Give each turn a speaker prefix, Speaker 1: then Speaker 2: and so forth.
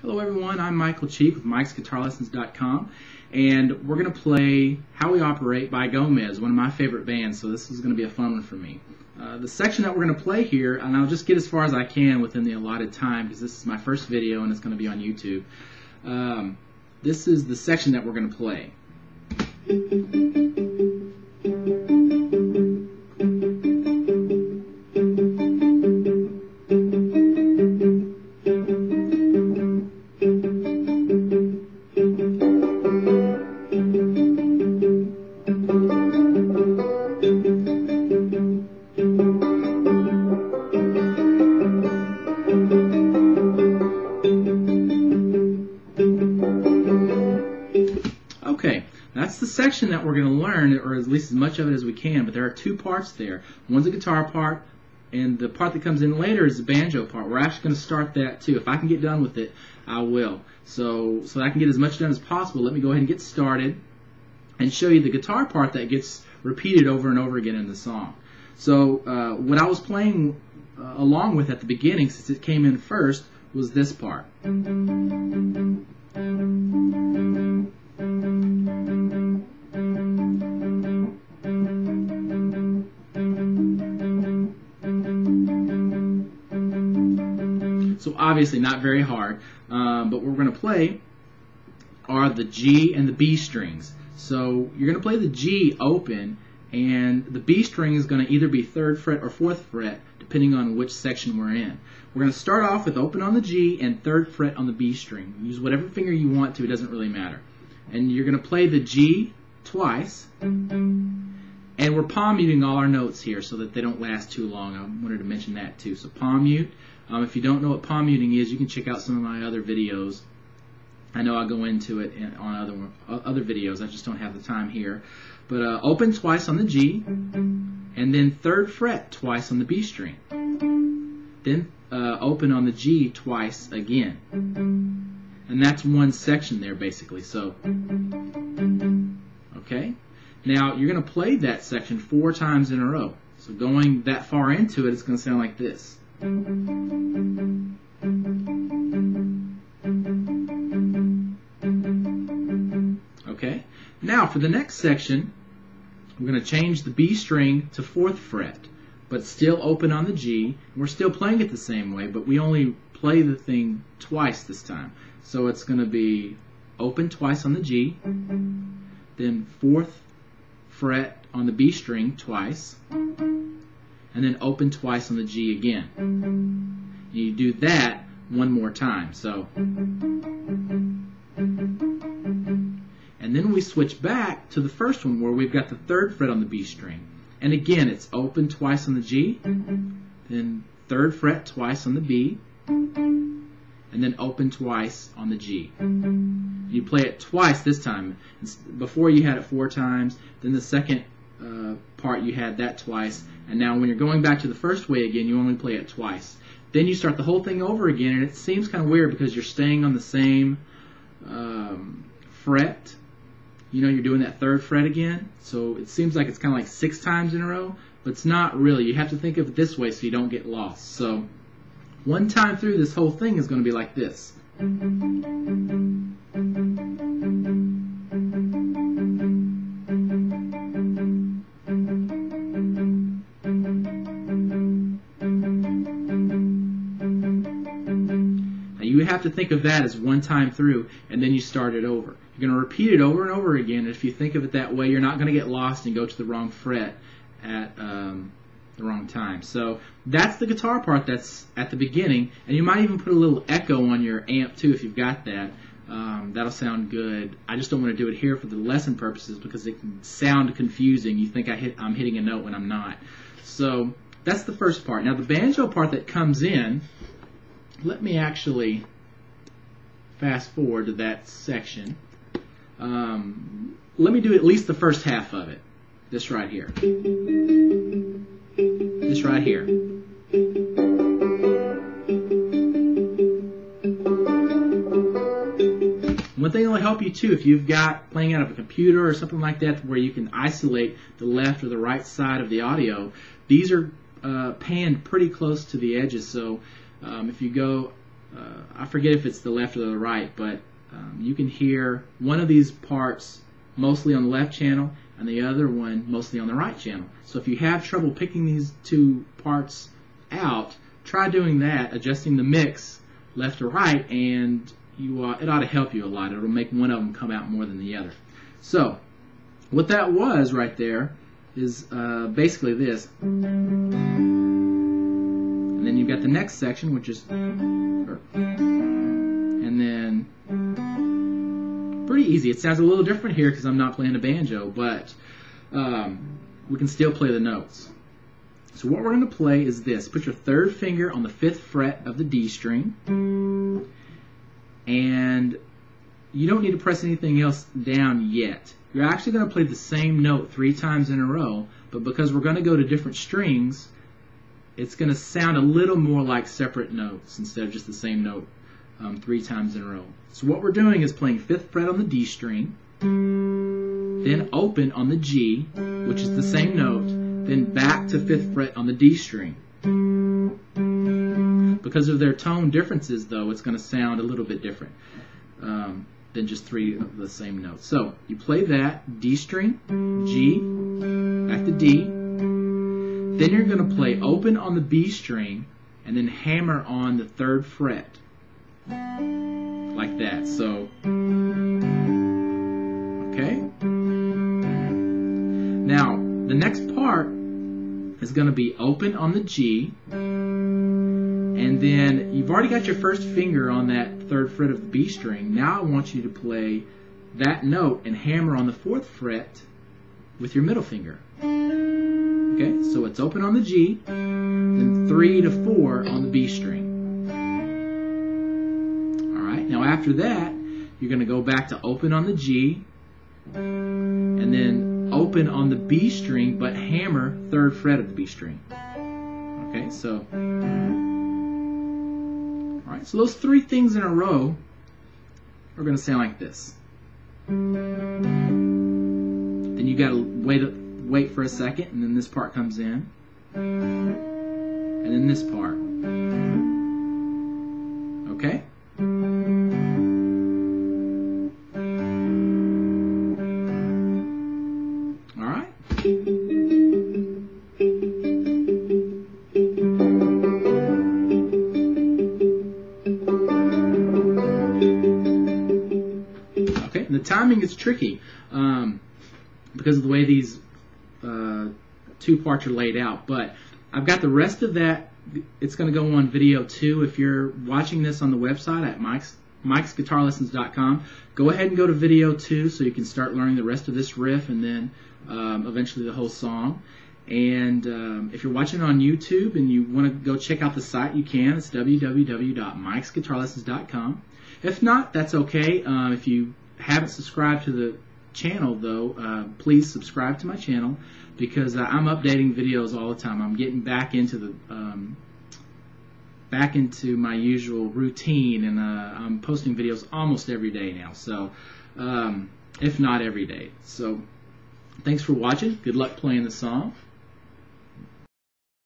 Speaker 1: Hello everyone, I'm Michael Cheek with MikesGuitarLessons.com, and we're going to play How We Operate by Gomez, one of my favorite bands, so this is going to be a fun one for me. The section that we're going to play here, and I'll just get as far as I can within the allotted time because this is my first video and it's going to be on YouTube. This is the section that we're going to play. Okay, that's the section that we're going to learn, or at least as much of it as we can, but there are two parts there. One's a guitar part, and the part that comes in later is the banjo part. We're actually going to start that too. If I can get done with it, I will. So I can get as much done as possible, let me go ahead and get started and show you the guitar part that gets repeated over and over again in the song. So what I was playing along with at the beginning, since it came in first, was this part. So obviously not very hard, but what we're going to play are the G and the B strings. So you're going to play the G open, and the B string is going to either be 3rd fret or 4th fret, depending on which section we're in. We're going to start off with open on the G and 3rd fret on the B string. Use whatever finger you want to, it doesn't really matter. And you're going to play the G twice, and we're palm muting all our notes here so that they don't last too long. I wanted to mention that too. So palm mute. If you don't know what palm muting is, you can check out some of my other videos. I know I'll go into it on other videos. I just don't have the time here. But open twice on the G, and then 3rd fret twice on the B string. Then open on the G twice again. And that's one section there basically. So, okay. Now you're going to play that section 4 times in a row. So going that far into it, it's going to sound like this. Okay. Now for the next section, we're going to change the B string to 4th fret, but still open on the G. We're still playing it the same way, but we only play the thing twice this time. So it's going to be open twice on the G, then 4th fret on the B string twice, and then open twice on the G again. And you do that one more time. So, and then we switch back to the first one where we've got the 3rd fret on the B string. And again, it's open twice on the G, then 3rd fret twice on the B, and then open twice on the G. You play it twice this time. Before you had it 4 times, then the second part you had that twice, and now when you're going back to the first way again, you only play it twice. Then you start the whole thing over again, and it seems kind of weird because you're staying on the same fret. You know, you're doing that 3rd fret again, so it seems like it's kind of like 6 times in a row, but it's not really. You have to think of it this way so you don't get lost. So one time through, this whole thing is going to be like this. You have to think of that as one time through, and then you start it over. You're going to repeat it over and over again, and if you think of it that way, you're not going to get lost and go to the wrong fret at the wrong time. So that's the guitar part that's at the beginning, and you might even put a little echo on your amp too if you've got that. That'll sound good. I just don't want to do it here for the lesson purposes because it can sound confusing. You think I'm hitting a note when I'm not. So that's the first part. Now the banjo part that comes in, let me actually fast forward to that section. Let me do at least the first half of it. This right here. This right here. One thing that will help you too, if you've got playing out of a computer or something like that where you can isolate the left or the right side of the audio, these are panned pretty close to the edges, so if you go I forget if it's the left or the right, but you can hear one of these parts mostly on the left channel and the other one mostly on the right channel. So if you have trouble picking these two parts out, try doing that, adjusting the mix left to right, and it ought to help you a lot. It'll make one of them come out more than the other. So what that was right there is basically this. And then you've got the next section, which is, and then pretty easy. It sounds a little different here because I'm not playing a banjo, but we can still play the notes. So what we're going to play is this. Put your third finger on the 5th fret of the D string, and you don't need to press anything else down yet. You're actually going to play the same note 3 times in a row, but because we're going to go to different strings, it's going to sound a little more like separate notes instead of just the same note 3 times in a row. So what we're doing is playing 5th fret on the D string, then open on the G, which is the same note, then back to 5th fret on the D string. Because of their tone differences, though, it's going to sound a little bit different than just 3 of the same notes. So you play that, D string, G, back to D. Then you're going to play open on the B string and then hammer on the 3rd fret. Like that. So, okay. Now, the next part is going to be open on the G, and then you've already got your first finger on that 3rd fret of the B string. Now I want you to play that note and hammer on the 4th fret with your middle finger. Okay, so it's open on the G, then 3 to 4 on the B string. Alright, now after that, you're going to go back to open on the G, and then open on the B string, but hammer 3rd fret of the B string. Okay, so, alright, so those 3 things in a row are going to sound like this. Then you got to wait for a second, and then this part comes in, and then this part. Okay? Alright? Okay, and the timing is tricky because of the way these 2 parts are laid out, but I've got the rest of that. It's going to go on video too. If you're watching this on the website at mikesguitarlessons.com, go ahead and go to video 2 so you can start learning the rest of this riff and then eventually the whole song. And if you're watching on YouTube and you want to go check out the site, you can. It's www.mikesguitarlessons.com. If not, that's okay. If you haven't subscribed to the channel, though, please subscribe to my channel, because I'm updating videos all the time. I'm getting back into my usual routine, and I'm posting videos almost every day now. So, if not every day. So, thanks for watching. Good luck playing the song.